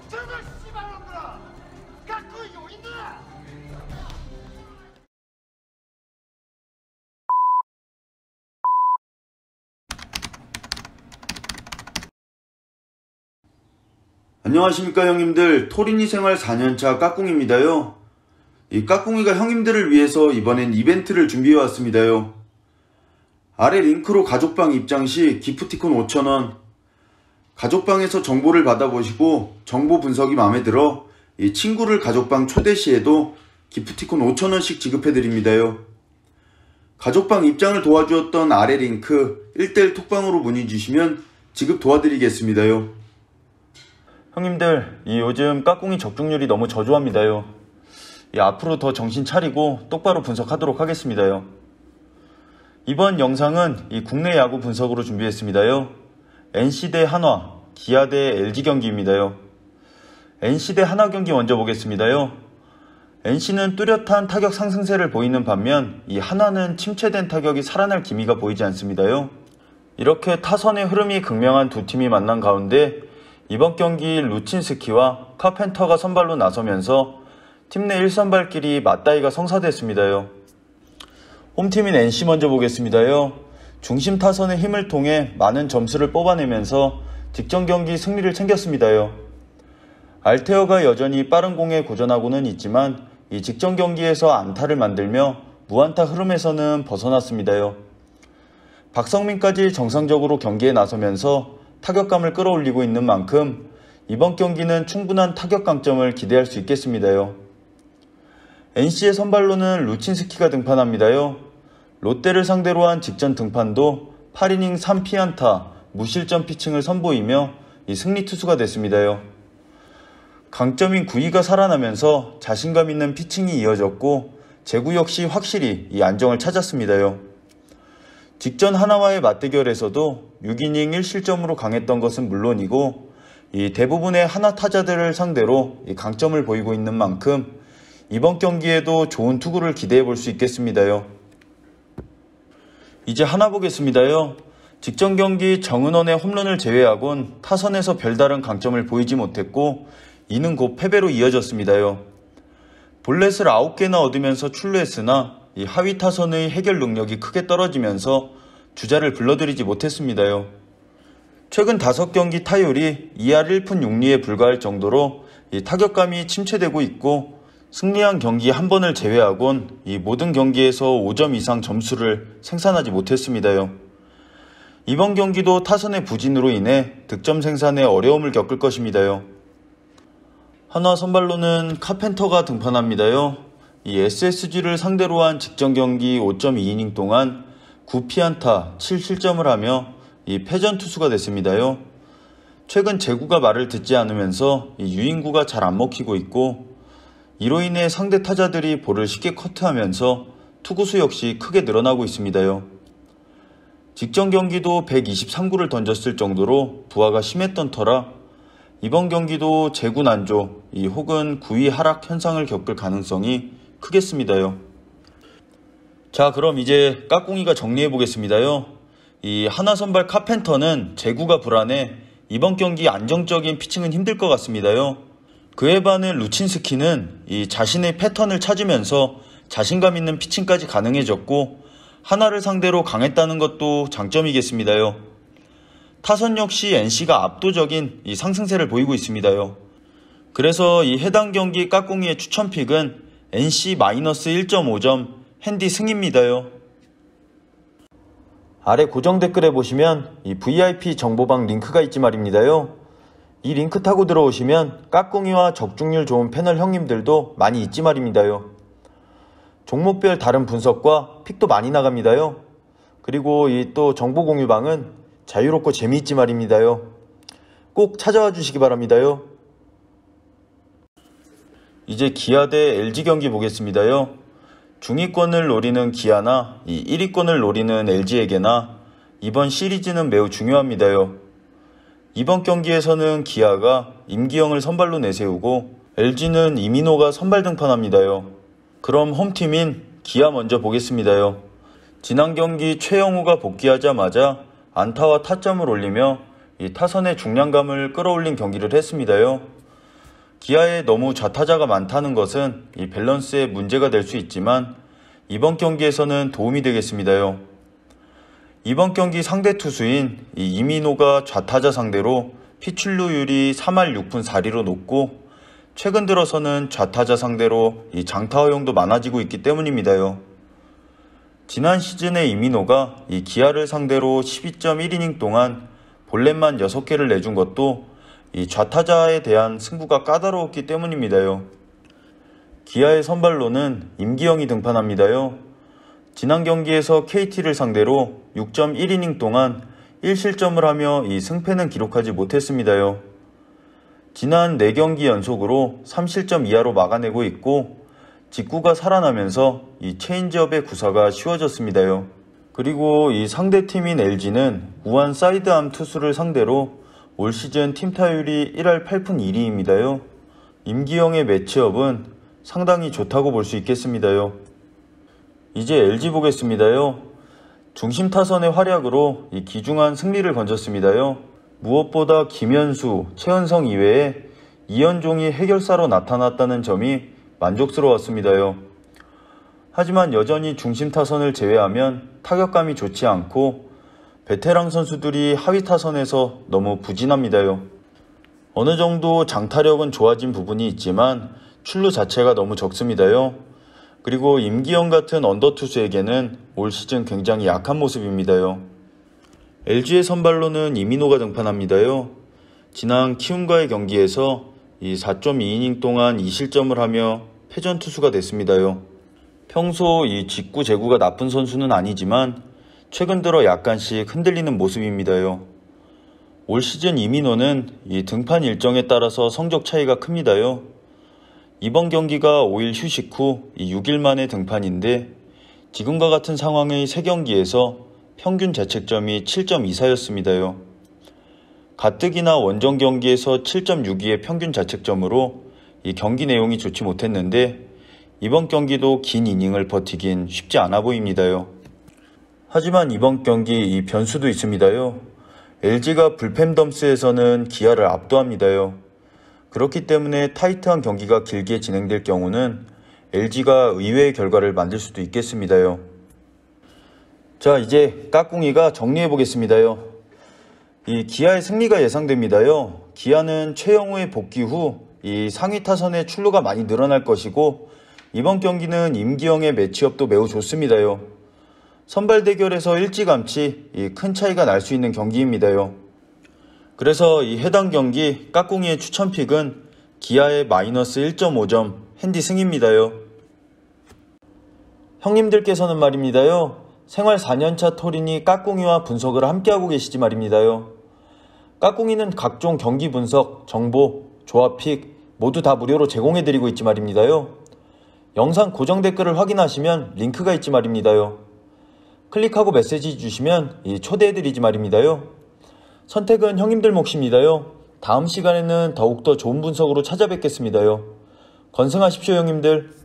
저들 씨발놈들아! 갖고 요인들아! 안녕하십니까 형님들, 토린이 생활 4년차 까꿍입니다요. 이 까꿍이가 형님들을 위해서 이번엔 이벤트를 준비해 왔습니다요. 아래 링크로 가족방 입장 시 기프티콘 5,000원, 가족방에서 정보를 받아보시고 정보 분석이 마음에 들어 이 친구를 가족방 초대 시에도 기프티콘 5,000원씩 지급해드립니다요. 가족방 입장을 도와주었던 아래 링크 1:1 톡방으로 문의 주시면 지급 도와드리겠습니다요. 형님들, 이 요즘 까꿍이 적중률이 너무 저조합니다요. 앞으로 더 정신 차리고 똑바로 분석하도록 하겠습니다요. 이번 영상은 이 국내 야구 분석으로 준비했습니다요. NC 대 한화, 기아 대 LG 경기입니다요. NC 대 한화 경기 먼저 보겠습니다요. NC는 뚜렷한 타격 상승세를 보이는 반면 이 한화는 침체된 타격이 살아날 기미가 보이지 않습니다요. 이렇게 타선의 흐름이 극명한 두 팀이 만난 가운데 이번 경기 루친스키와 카펜터가 선발로 나서면서 팀 내 1선발끼리 맞다이가 성사됐습니다요. 홈팀인 NC 먼저 보겠습니다요. 중심 타선의 힘을 통해 많은 점수를 뽑아내면서 직전 경기 승리를 챙겼습니다요. 알테어가 여전히 빠른 공에 고전하고는 있지만 이 직전 경기에서 안타를 만들며 무안타 흐름에서는 벗어났습니다요. 박성민까지 정상적으로 경기에 나서면서 타격감을 끌어올리고 있는 만큼 이번 경기는 충분한 타격 강점을 기대할 수 있겠습니다요. NC의 선발로는 루친스키가 등판합니다요. 롯데를 상대로 한 직전 등판도 8이닝 3피안타 무실점 피칭을 선보이며 이 승리 투수가 됐습니다요. 강점인 구위가 살아나면서 자신감 있는 피칭이 이어졌고 제구 역시 확실히 이 안정을 찾았습니다요. 직전 하나와의 맞대결에서도 6이닝 1실점으로 강했던 것은 물론이고 이 대부분의 하나 타자들을 상대로 이 강점을 보이고 있는 만큼 이번 경기에도 좋은 투구를 기대해 볼 수 있겠습니다요. 이제 하나 보겠습니다요. 직전 경기 정은원의 홈런을 제외하곤 타선에서 별다른 강점을 보이지 못했고 이는 곧 패배로 이어졌습니다요. 볼넷을 9개나 얻으면서 출루했으나 이 하위 타선의 해결 능력이 크게 떨어지면서 주자를 불러들이지 못했습니다요. 최근 5경기 타율이 2할 1푼 6리에 불과할 정도로 이 타격감이 침체되고 있고 승리한 경기 한 번을 제외하곤 이 모든 경기에서 5점 이상 점수를 생산하지 못했습니다요. 이번 경기도 타선의 부진으로 인해 득점 생산에 어려움을 겪을 것입니다요. 한화 선발로는 카펜터가 등판합니다요. 이 SSG를 상대로 한 직전 경기 5.2이닝 동안 9피안타 7실점을 하며 이 패전 투수가 됐습니다요. 최근 제구가 말을 듣지 않으면서 이 유인구가 잘 안 먹히고 있고 이로 인해 상대 타자들이 볼을 쉽게 커트하면서 투구수 역시 크게 늘어나고 있습니다요. 직전 경기도 123구를 던졌을 정도로 부하가 심했던 터라 이번 경기도 제구 난조 혹은 구위 하락 현상을 겪을 가능성이 크겠습니다요. 자, 그럼 이제 까꿍이가 정리해 보겠습니다요. 이 하나 선발 카펜터는 제구가 불안해 이번 경기 안정적인 피칭은 힘들 것 같습니다요. 그에 반해 루친스키는 이 자신의 패턴을 찾으면서 자신감 있는 피칭까지 가능해졌고 하나를 상대로 강했다는 것도 장점이겠습니다요. 타선 역시 NC가 압도적인 이 상승세를 보이고 있습니다요. 그래서 이 해당 경기 까꿍이의 추천픽은 NC -1.5점 핸디 승입니다요. 아래 고정 댓글에 보시면 이 VIP 정보방 링크가 있지 말입니다요. 이 링크 타고 들어오시면 까꿍이와 적중률 좋은 패널 형님들도 많이 있지 말입니다요. 종목별 다른 분석과 픽도 많이 나갑니다요. 그리고 이 또 정보 공유방은 자유롭고 재미있지 말입니다요. 꼭 찾아와 주시기 바랍니다요. 이제 기아 대 LG 경기 보겠습니다요. 중위권을 노리는 기아나 이 1위권을 노리는 LG에게나 이번 시리즈는 매우 중요합니다요. 이번 경기에서는 기아가 임기영을 선발로 내세우고 LG는 이민호가 선발 등판합니다요. 그럼 홈팀인 기아 먼저 보겠습니다요. 지난 경기 최영우가 복귀하자마자 안타와 타점을 올리며 이 타선의 중량감을 끌어올린 경기를 했습니다요. 기아에 너무 좌타자가 많다는 것은 이 밸런스에 문제가 될 수 있지만 이번 경기에서는 도움이 되겠습니다요. 이번 경기 상대 투수인 이민호가 좌타자 상대로 피출루율이 3할 6푼 4리로 높고 최근 들어서는 좌타자 상대로 이 장타 허용도 많아지고 있기 때문입니다요. 지난 시즌에 이민호가 이 기아를 상대로 12.1이닝 동안 볼넷만 6개를 내준 것도 이 좌타자에 대한 승부가 까다로웠기 때문입니다요. 기아의 선발로는 임기영이 등판합니다요. 지난 경기에서 KT를 상대로 6.1이닝 동안 1실점을 하며 이 승패는 기록하지 못했습니다요. 지난 4경기 연속으로 3실점 이하로 막아내고 있고 직구가 살아나면서 이 체인지업의 구사가 쉬워졌습니다요. 그리고 이 상대팀인 LG는 우한 사이드암 투수를 상대로 올 시즌 팀 타율이 1할 8푼 1리입니다요. 임기영의 매치업은 상당히 좋다고 볼 수 있겠습니다요. 이제 LG 보겠습니다요. 중심 타선의 활약으로 이 귀중한 승리를 건졌습니다요. 무엇보다 김현수, 최은성 이외에 이현종이 해결사로 나타났다는 점이 만족스러웠습니다요. 하지만 여전히 중심 타선을 제외하면 타격감이 좋지 않고 베테랑 선수들이 하위 타선에서 너무 부진합니다요. 어느 정도 장타력은 좋아진 부분이 있지만 출루 자체가 너무 적습니다요. 그리고 임기영 같은 언더 투수에게는 올 시즌 굉장히 약한 모습입니다요. LG의 선발로는 이민호가 등판합니다요. 지난 키움과의 경기에서 이 4.2이닝 동안 2실점을 하며 패전 투수가 됐습니다요. 평소 이 직구 제구가 나쁜 선수는 아니지만 최근 들어 약간씩 흔들리는 모습입니다요. 올 시즌 이민호는 이 등판 일정에 따라서 성적 차이가 큽니다요. 이번 경기가 5일 휴식 후 6일 만에 등판인데 지금과 같은 상황의 3경기에서 평균 자책점이 7.24였습니다요. 가뜩이나 원정 경기에서 7.62의 평균 자책점으로 이 경기 내용이 좋지 못했는데 이번 경기도 긴 이닝을 버티긴 쉽지 않아 보입니다요. 하지만 이번 경기 이 변수도 있습니다요. LG가 불펜 덤스에서는 기아를 압도합니다요. 그렇기 때문에 타이트한 경기가 길게 진행될 경우는 LG가 의외의 결과를 만들 수도 있겠습니다요. 자, 이제 까꿍이가 정리해 보겠습니다요. 이 기아의 승리가 예상됩니다요. 기아는 최영우의 복귀 후 이 상위 타선의 출루가 많이 늘어날 것이고 이번 경기는 임기영의 매치업도 매우 좋습니다요. 선발 대결에서 일찌감치 이 큰 차이가 날 수 있는 경기입니다요. 그래서 이 해당 경기 까꿍이의 추천픽은 기아의 마이너스 1.5점 핸디 승입니다요. 형님들께서는 말입니다요. 생활 4년차 토린이 까꿍이와 분석을 함께하고 계시지 말입니다요. 까꿍이는 각종 경기 분석, 정보, 조합픽 모두 다 무료로 제공해드리고 있지 말입니다요. 영상 고정 댓글을 확인하시면 링크가 있지 말입니다요. 클릭하고 메시지 주시면 초대해드리지 말입니다요. 선택은 형님들 몫입니다요. 다음 시간에는 더욱더 좋은 분석으로 찾아뵙겠습니다요. 건승하십시오 형님들.